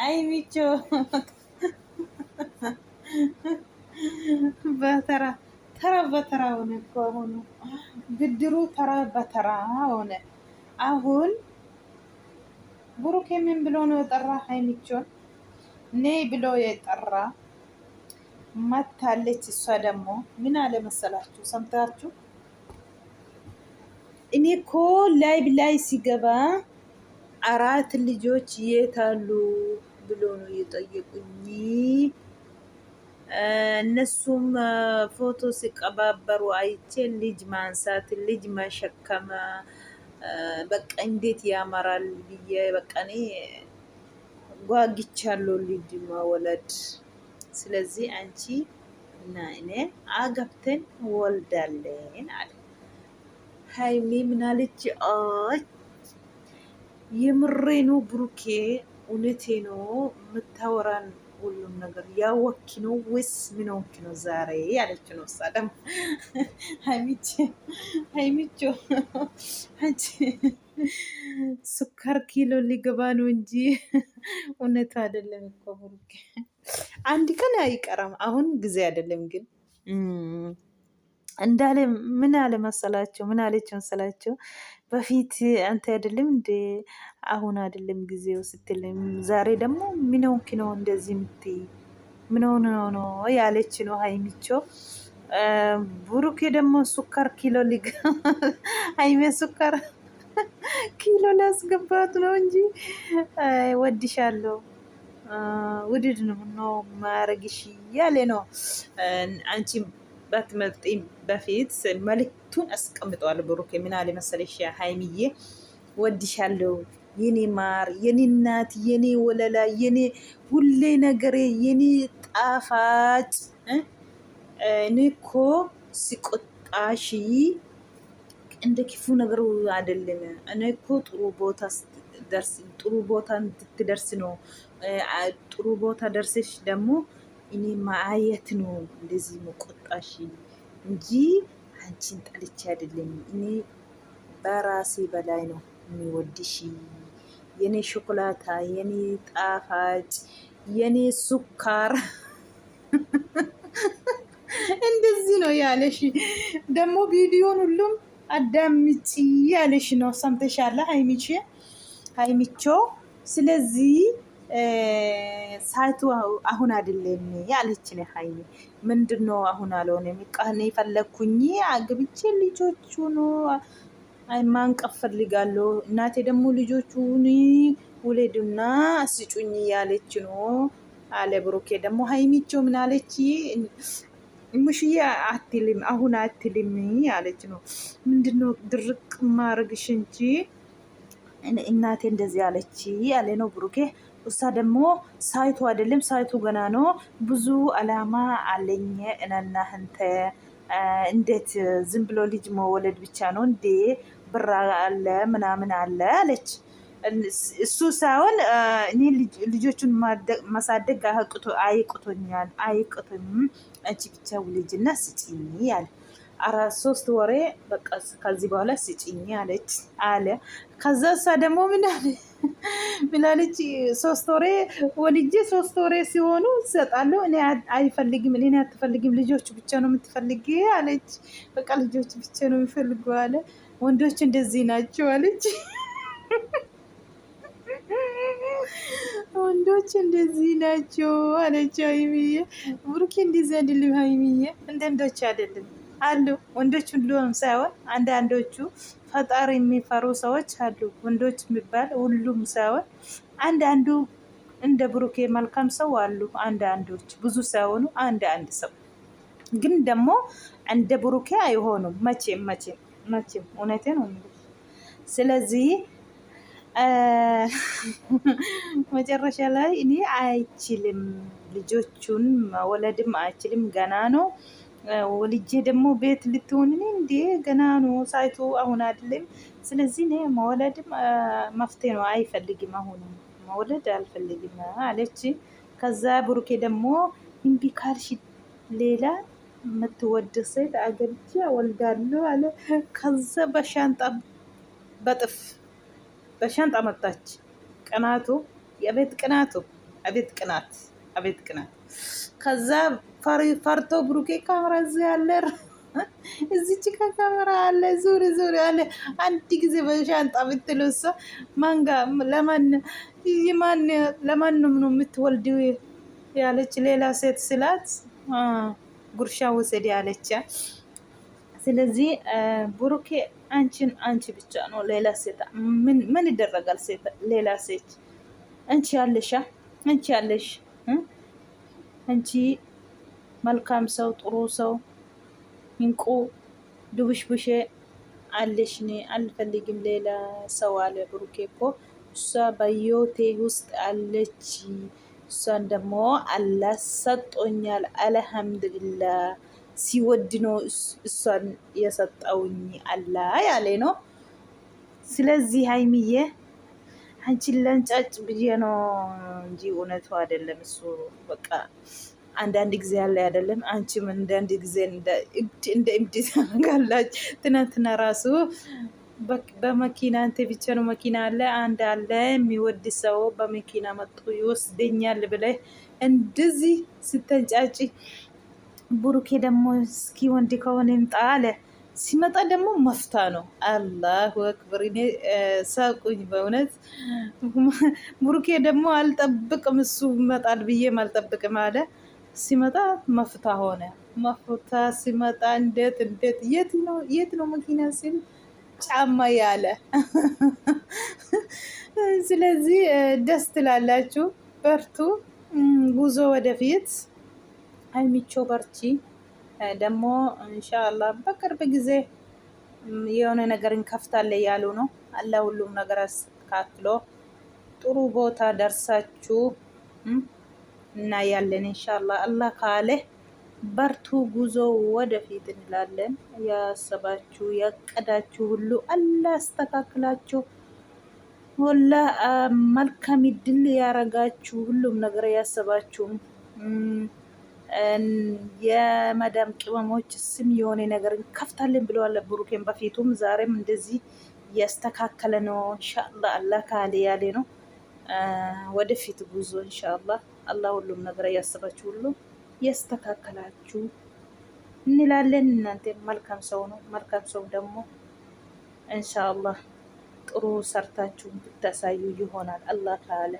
አይ ሚቾ በተራ ተራ በተራ ሆነ እኮ አሁኑ ብድሩ ተራ በተራ ሆነ። አሁን ብሩኬ ምን ብሎ ነው የጠራ? ሀይሚቾን ነይ ብሎ የጠራ መታለች። እሷ ደግሞ ምን አለ መሰላችሁ? ሰምታችሁ? እኔ እኮ ላይ ሲገባ አራት ልጆች የታሉ ብሎ ነው የጠየቁኝ። እነሱም ፎቶ ሲቀባበሩ አይቼ ልጅ ማንሳት ልጅ መሸከም በቃ እንዴት ያመራል ብዬ በቃ እኔ ጓግቻለሁ ልጅ መወለድ። ስለዚህ አንቺ እና እኔ አገብተን ወልዳለን አለ። ሀይሚ ምናለች? አይ የምሬ ነው ብሩኬ፣ እውነቴ ነው የምታወራን ሁሉም ነገር ያወኪ ነው ወይስ ምን ሆንክ ነው ዛሬ ያለች ነው። እሷ ደግሞ ሀይሚቾ አንቺ ሱካር ኪሎ ሊገባ ነው እንጂ እውነት አይደለም እኮ ብሩኬ። አንድ ቀን አይቀራም። አሁን ጊዜ አይደለም ግን እንዳለ ምን አለ መሰላቸው? ምን አለች መሰላቸው? በፊት አንተ አይደለም እንደ አሁን አይደለም ጊዜው ስትልም፣ ዛሬ ደግሞ ምን ሆንክ ነው እንደዚህ የምትይ? ምን ሆነ ነው ያለች ነው ሀይሚቾ። ብሩኬ ደግሞ ሱካር ኪሎ ሊግ ሀይሜ ሱካር ኪሎ ላስገባት ነው እንጂ ወድሻለሁ ውድድ ነው ማረግሽ ያለ ነው። አንቺ ባትመጪ በፊት መልክቱን አስቀምጠዋል ብሩኬ። ምን አለ መሰለሽ ሀይሚዬ፣ ወድሻለሁ የኔ ማር፣ የኔ እናት፣ የኔ ወለላ፣ የኔ ሁሌ ነገሬ፣ የኔ ጣፋጭ። እኔ እኮ ሲቆጣሽ እንደ ክፉ ነገር አይደለም። እኔ እኮ ጥሩ ቦታ እንድትደርስ ነው። ጥሩ ቦታ ደርሰሽ ደግሞ እኔ ማየት ነው እንደዚህ መቆጣሽ እንጂ አንቺን ጠልቼ አይደለም። እኔ በራሴ በላይ ነው የሚወድሽ የኔ ሾኮላታ፣ የኔ ጣፋጭ፣ የኔ ሱካር እንደዚህ ነው ያለሽ። ደግሞ ቪዲዮን ሁሉም አዳምጪ ያለሽ ነው። ሰምተሻላ ሀይሚቾ። ስለዚህ ሳይቱ አሁን አይደለም ያለች ነው ሀይሚ። ምንድነው አሁን አልሆነም? እኔ ፈለኩኝ አግብቼ ልጆቹ ነው ማንቀፍ ፈልጋለሁ። እናቴ ደግሞ ልጆቹን ውለዱና ስጩኝ ያለች ነው አለ ብሩኬ። ደግሞ ሀይሚቾ ምን አለች? ሙሽዬ አትልም አሁን አትልም ያለች ነው። ምንድነው ድርቅ ማረግሽ እንጂ እናቴ እንደዚህ አለች ያለ ነው ብሩኬ። እሷ ደግሞ ሳይቱ አይደለም ሳይቱ ገና ነው፣ ብዙ አላማ አለኝ እናንተ እንዴት ዝም ብሎ ልጅ መወለድ ብቻ ነው እንዴ? ብር አለ ምናምን አለ አለች። እሱ ሳይሆን እኔ ልጆቹን ማሳደግ አይቅቶኝም፣ አንቺ ብቻ ውልጅና ስጪኝ ያለ 3 ወሬ በቃ ከዚህ በኋላ ስጪኝ አለች አለ። ከዛ እሷ ደግሞ ምን አለች? 3 ወሬ ወልጄ 3 ወሬ ሲሆኑ እሰጣለሁ። እኔ አይፈልግም፣ እኔ አትፈልግም፣ ልጆቹ ብቻ ነው የምትፈልጊ አለች። በቃ ልጆቹ ብቻ ነው የሚፈልጉ አለ። ወንዶች እንደዚህ ናቸው አለች። ወንዶች እንደዚህ ናቸው አለች ሀይሚዬ። ብሩኬ እንደዚህ አይደለም ሀይሚዬ፣ እንደ ወንዶች አይደለም አሉ። ወንዶች ሁሉም ሳይሆን አንዳንዶቹ ፈጣሪ የሚፈሩ ሰዎች አሉ። ወንዶች የሚባል ሁሉም ሳይሆን አንዳንዱ እንደ ብሩኬ መልካም ሰው አሉ። አንዳንዶች ብዙ ሳይሆኑ አንድ ሰው ግን ደግሞ እንደ ብሩኬ አይሆኑም መቼም። እውነቴ ነው። ስለዚህ መጨረሻ ላይ እኔ አይችልም ልጆቹን መወለድም አይችልም፣ ገና ነው። ወልጄ ደግሞ ቤት ልትሆን እንዴ? ገና ነው ሳይቱ አሁን አይደለም። ስለዚህ እኔ መወለድም መፍትሄ ነው፣ አይፈልግም። አሁን መወለድ አልፈልግም አለች። ከዛ ብሩኬ ደግሞ እምቢ ካልሽ ሌላ የምትወድ ሴት አገብቼ እወልዳለሁ አለ። ከዛ በሻንጣ መጣች። ቅናቱ የቤት ቅናቱ አቤት ቅናት አቤት ቅናት። ከዛ ፈርቶ ብሩኬ ካሜራ እዚህ ያለ እዚች ካሜራ አለ ዙር ዙር አለ። አንድ ጊዜ በሻንጣ ብትለው እሷ ማንጋ ለማን ነው የምትወልዲው ያለች ሌላ ሴት ስላት ጉርሻ ውሰድ ያለች። ስለዚህ ብሩኬ አንቺ ብቻ ነው ሌላ ሴት ምን ይደረጋል? ሴት ሌላ ሴት አንቺ ያለሽ አንቺ መልካም ሰው ጥሩ ሰው እንቁ ድቡሽቡሼ አለሽ። እኔ አልፈልግም ሌላ ሰው አለ ብሩኬ እኮ እሷ በህይወቴ ውስጥ አለች። እሷን ደግሞ አላህ ሰጦኛል። አልሐምዱሊላህ ሲወድ ነው እሷን የሰጠውኝ አላህ ያለ ነው። ስለዚህ ሀይሚዬ አንቺን ለንጫጭ ብዬ ነው እንጂ እውነቱ አይደለም እሱ። በቃ አንዳንድ ጊዜ ያለ አይደለም። አንቺም አንዳንድ ጊዜ እንደ እብድ ታጋላች። ትናንትና ራሱ በመኪና አንተ ብቻ ነው መኪና አለ አንድ አለ የሚወድ ሰው በመኪና መጡ ይወስደኛል ብለህ እንደዚህ ስተንጫጭ፣ ብሩኬ ደግሞ እስኪ ወንድ ከሆነ ይምጣ አለ። ሲመጣ ደግሞ መፍታ ነው። አላሁ አክበር። እኔ ሳቁኝ በእውነት። ብሩኬ ደግሞ አልጠብቅም እሱ ይመጣል ብዬም አልጠብቅም አለ። ሲመጣ መፍታ ሆነ። መፍታ ሲመጣ እንዴት የት ነው መኪና ሲል ጫማ ያለ። ስለዚህ ደስ ትላላችሁ። በርቱ፣ ጉዞ ወደፊት። ሀይሚቾ በርቺ። ደግሞ ኢንሻአላህ በቅርብ ጊዜ የሆነ ነገር እንከፍታለን ያሉ ነው። አላህ ሁሉም ነገር አስተካክሎ ጥሩ ቦታ ደርሳችሁ እና ያለን ኢንሻአላህ አላህ ካለ በርቱ፣ ጉዞ ወደፊት እንላለን። ያሰባችሁ ያቀዳችሁ ሁሉ አላህ አስተካክላችሁ ወላ መልካም ድል ያረጋችሁ ሁሉም ነገር ያሰባችሁ የመዳም ቅመሞች ስም የሆነ ነገር እንከፍታለን ብለዋል። ብሩኬን በፊቱም ዛሬም እንደዚህ እያስተካከለ ነው። ኢንሻአላህ አላህ ካለ ያለ ነው። ወደፊት ጉዞ ኢንሻአላህ አላህ ሁሉም ነገር ያሰባችሁ ሁሉ ያስተካከላችሁ እንላለን። እናንተ መልካም ሰው ነው። መልካም ሰው ደግሞ ኢንሻአላህ ጥሩ ሰርታችሁ ብታሳዩ ይሆናል አላህ ካለ